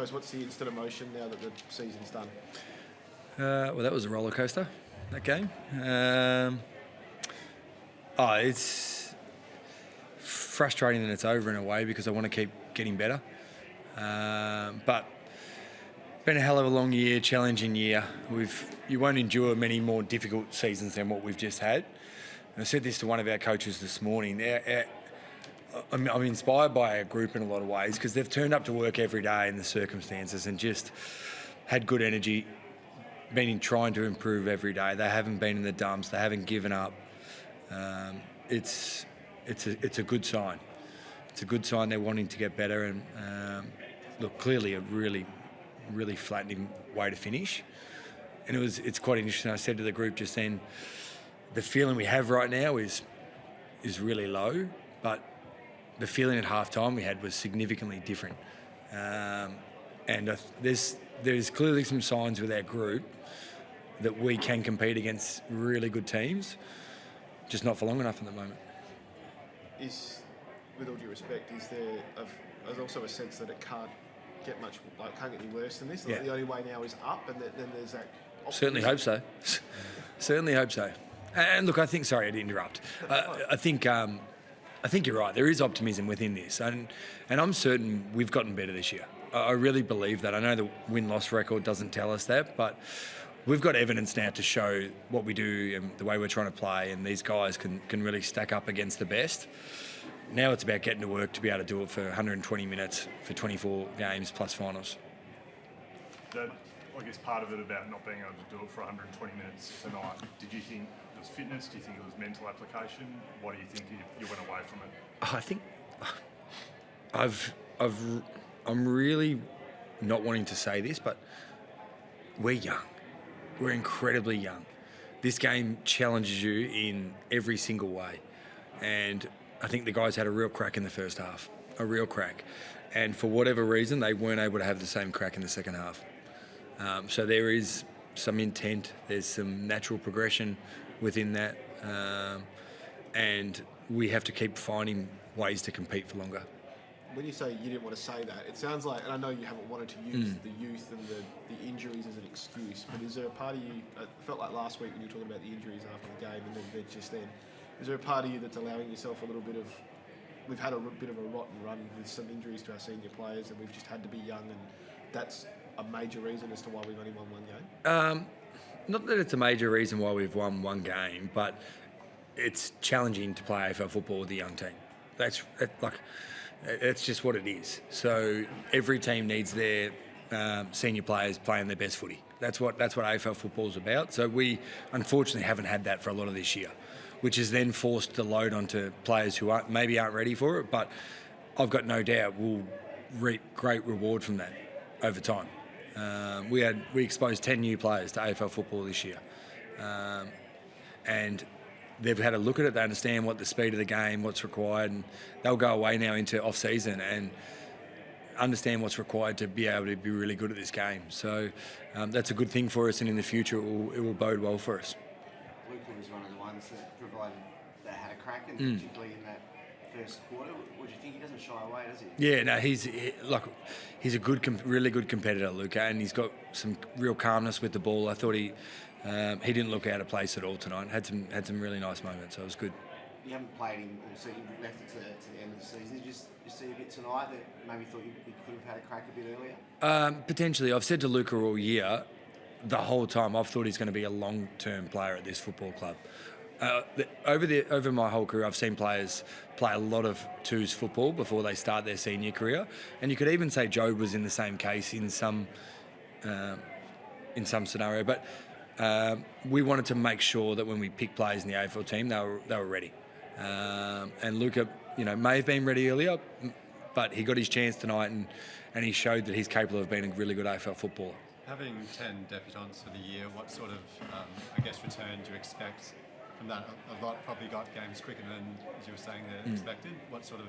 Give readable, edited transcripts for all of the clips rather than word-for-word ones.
suppose, what's the instant emotion now that the season's done? Well, that was a roller coaster, that game. It's frustrating that it's over in a way because I want to keep getting better. But been a hell of a long year, challenging year. You won't endure many more difficult seasons than what we've just had. And I said this to one of our coaches this morning. I'm inspired by our group in a lot of ways because they've turned up to work every day in the circumstances and just had good energy, been trying to improve every day. They haven't been in the dumps. They haven't given up. It's a good sign. It's a good sign they're wanting to get better. And look, clearly a really, really flattening way to finish. And it's quite interesting. I said to the group just then, the feeling we have right now is really low, but the feeling at halftime we had was significantly different. And there's clearly some signs with our group that we can compete against really good teams, just not for long enough at the moment. With all due respect, there's also a sense that it can't get any worse than this? Yeah. The only way now is up, and then there's that optimism. Certainly hope so. Certainly hope so. And look, sorry to interrupt. I think you're right. There is optimism within this, and I'm certain we've gotten better this year. I really believe that. I know the win-loss record doesn't tell us that, but we've got evidence now to show what we do and the way we're trying to play, and these guys can really stack up against the best. Now it's about getting to work to be able to do it for 120 minutes for 24 games plus finals. I guess part of it about not being able to do it for 120 minutes tonight, did you think it was fitness? Do you think it was mental application? What do you think you went away from it? I think I'm really not wanting to say this, but we're young. We're incredibly young. This game challenges you in every single way. And I think the guys had a real crack in the first half, a real crack. And for whatever reason, they weren't able to have the same crack in the second half. So there is some intent, there's some natural progression within that. And we have to keep finding ways to compete for longer. When you say you didn't want to say that, it sounds like, and I know you haven't wanted to use the youth and the injuries as an excuse, but is there a part of you, it felt like last week when you were talking about the injuries after the game and then just then, is there a part of you that's allowing yourself a little bit of, we've had a bit of a rotten run with some injuries to our senior players and we've just had to be young, and that's a major reason as to why we've only won one game? Not that it's a major reason why we've won one game, but it's challenging to play AFL football with a young team. It's just what it is. So every team needs their senior players playing their best footy. That's what AFL football's about. So we unfortunately haven't had that for a lot of this year, which has then forced the load onto players who maybe aren't ready for it. But I've got no doubt we'll reap great reward from that over time. We exposed 10 new players to AFL football this year, and they've had a look at it. They understand what the speed of the game, what's required, and they'll go away now into off-season and understand what's required to be able to be really good at this game. So that's a good thing for us, and in the future it will bode well for us. Luca was one of the ones that had a crack, and particularly in that first quarter. What do you think? He doesn't shy away, does he? Yeah, no, he's a really good competitor, Luca, and he's got some real calmness with the ball. I thought he didn't look out of place at all tonight. Had some really nice moments, so it was good. You haven't played him all season, you left it to the end of the season. Did you just see a bit tonight that maybe thought you could have had a crack a bit earlier? Potentially. I've said to Luca all year, the whole time, I've thought he's going to be a long-term player at this football club. Over my whole career, I've seen players play a lot of twos football before they start their senior career, and you could even say Job was in the same case in some scenario. But we wanted to make sure that when we pick players in the AFL team, they were ready. And Luca, may have been ready earlier, but he got his chance tonight, and he showed that he's capable of being a really good AFL footballer. Having 10 debutants for the year, what sort of, return do you expect from that? A lot probably got games quicker than, as you were saying, they expected. What sort of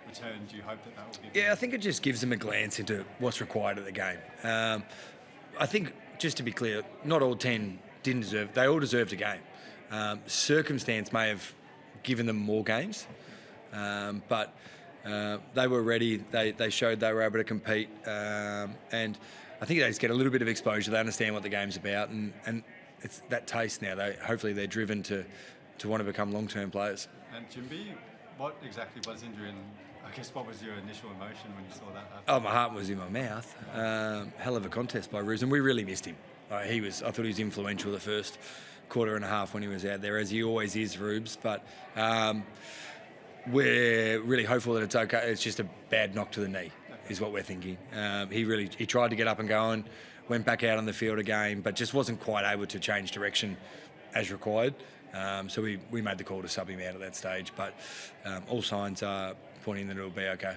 return do you hope that will give? Yeah, I think it just gives them a glance into what's required of the game. I think, just to be clear, not all 10 they all deserved a game. Circumstance may have given them more games, but They were ready. They showed they were able to compete, and I think they just get a little bit of exposure. They understand what the game's about, and it's that taste now. Hopefully they're driven to want to become long-term players. And Jimby, what exactly was injury, and I guess what was your initial emotion when you saw that happen? Oh, my heart was in my mouth. Hell of a contest by Ruse, and we really missed him. I thought he was influential the first quarter and a half when he was out there, as he always is, Rubes. But we're really hopeful that it's okay. It's just a bad knock to the knee, is what we're thinking. He tried to get up and go and went back out on the field again, but just wasn't quite able to change direction as required. So we made the call to sub him out at that stage. But all signs are pointing that it'll be okay.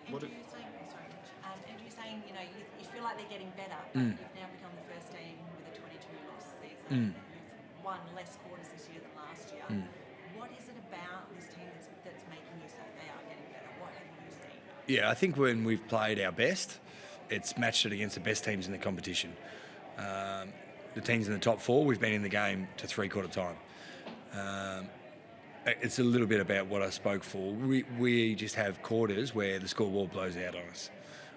Andrew, you're saying, you feel like they're getting better, but you've now become the first team with a 22-loss season. You've won less quarters this year than last year. What is it about this team that's making you say they are getting better? What have you seen? Yeah, I think when we've played our best, it's matched it against the best teams in the competition. The teams in the top four, we've been in the game to three-quarter time. It's a little bit about what I spoke for. We just have quarters where the scoreboard blows out on us.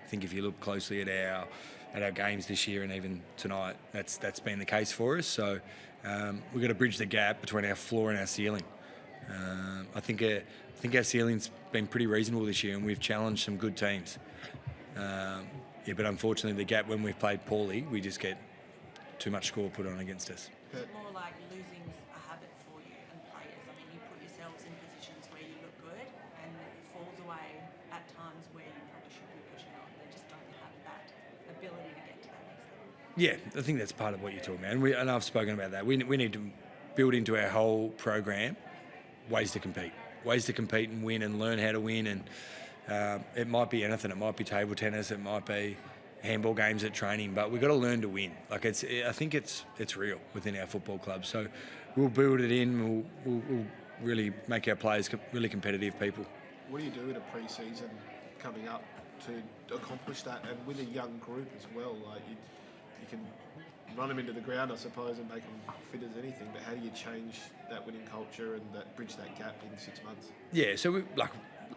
I think if you look closely at our games this year and even tonight, that's been the case for us. So we've got to bridge the gap between our floor and our ceiling. I think our ceiling's been pretty reasonable this year, and we've challenged some good teams. But unfortunately, the gap when we've played poorly, we just get too much score put on against us. Is it more like losing's a habit for you and players? I mean, you put yourselves in positions where you look good, and it falls away at times where you probably should be pushing on. They just don't have that ability to get to that next level. Yeah, I think that's part of what you're talking about. And I've spoken about that. We need to build into our whole program ways to compete and win and learn how to win. And it might be anything. It might be table tennis. It might be handball games at training. But we've got to learn to win. I think it's real within our football club. So we'll build it in. We'll really make our players really competitive people. What do you do in a pre-season coming up to accomplish that, and with a young group as well? Like you can run them into the ground, I suppose, and make them fit as anything. But how do you change that winning culture and bridge that gap in 6 months? Yeah, so we,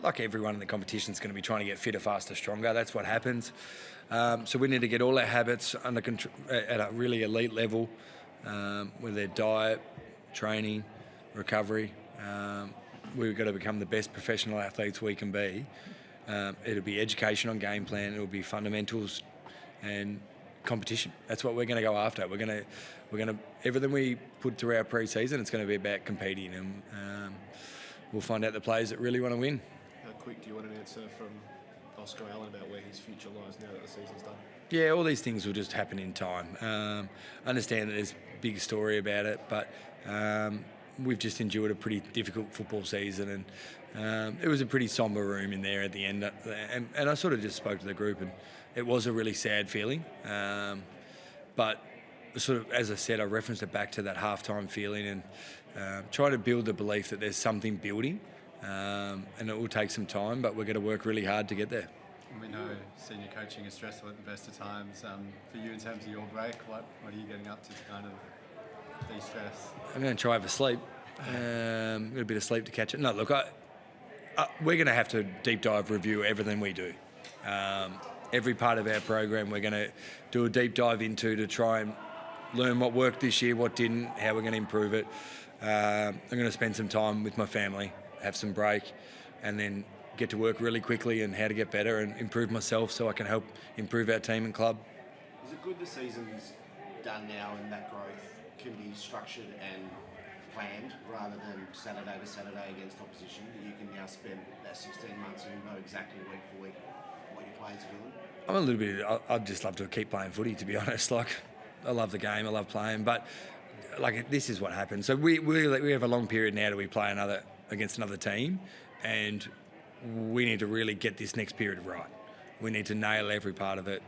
like everyone in the competition is going to be trying to get fitter, faster, stronger. That's what happens. So we need to get all our habits under control at a really elite level, with their diet, training, recovery. We've got to become the best professional athletes we can be. It'll be education on game plan. It'll be fundamentals and competition. That's what we're going to go after. We're going to everything we put through our pre-season, it's going to be about competing, and we'll find out the players that really want to win. How quick do you want an answer from Oscar Allen about where his future lies now that the season's done? Yeah, all these things will just happen in time. I understand that there's a big story about it, but we've just endured a pretty difficult football season, and it was a pretty sombre room in there at the end. And I sort of just spoke to the group, and it was a really sad feeling. But sort of, as I said, I referenced it back to that halftime feeling, and try to build the belief that there's something building, and it will take some time, but we're going to work really hard to get there. We know senior coaching is stressful at the best of times. For you, in terms of your break, what are you getting up to kind of de-stress? I'm going to try have a sleep. A bit of sleep to catch it. No, look, we're going to have to deep dive review everything we do. Every part of our program we're going to do a deep dive into to try and learn what worked this year, what didn't, how we're going to improve it. I'm going to spend some time with my family, have some break, and then get to work really quickly and how to get better and improve myself so I can help improve our team and club. Is it good the season's done now and that growth can be structured and planned rather than Saturday to Saturday against opposition, that you can now spend that 16 months and know exactly week for week what your players are doing? I'm a little bit. I'd just love to keep playing footy, to be honest. Like, I love the game, I love playing, but like, this is what happens. So we have a long period now that we play against another team, and we need to really get this next period right. We need to nail every part of it,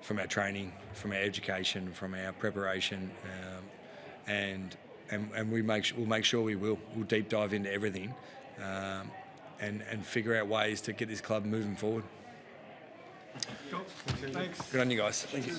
from our training, from our education, from our preparation, and we'll make sure we'll deep dive into everything, and figure out ways to get this club moving forward. Cool. Thanks. Good on you guys. Thank you.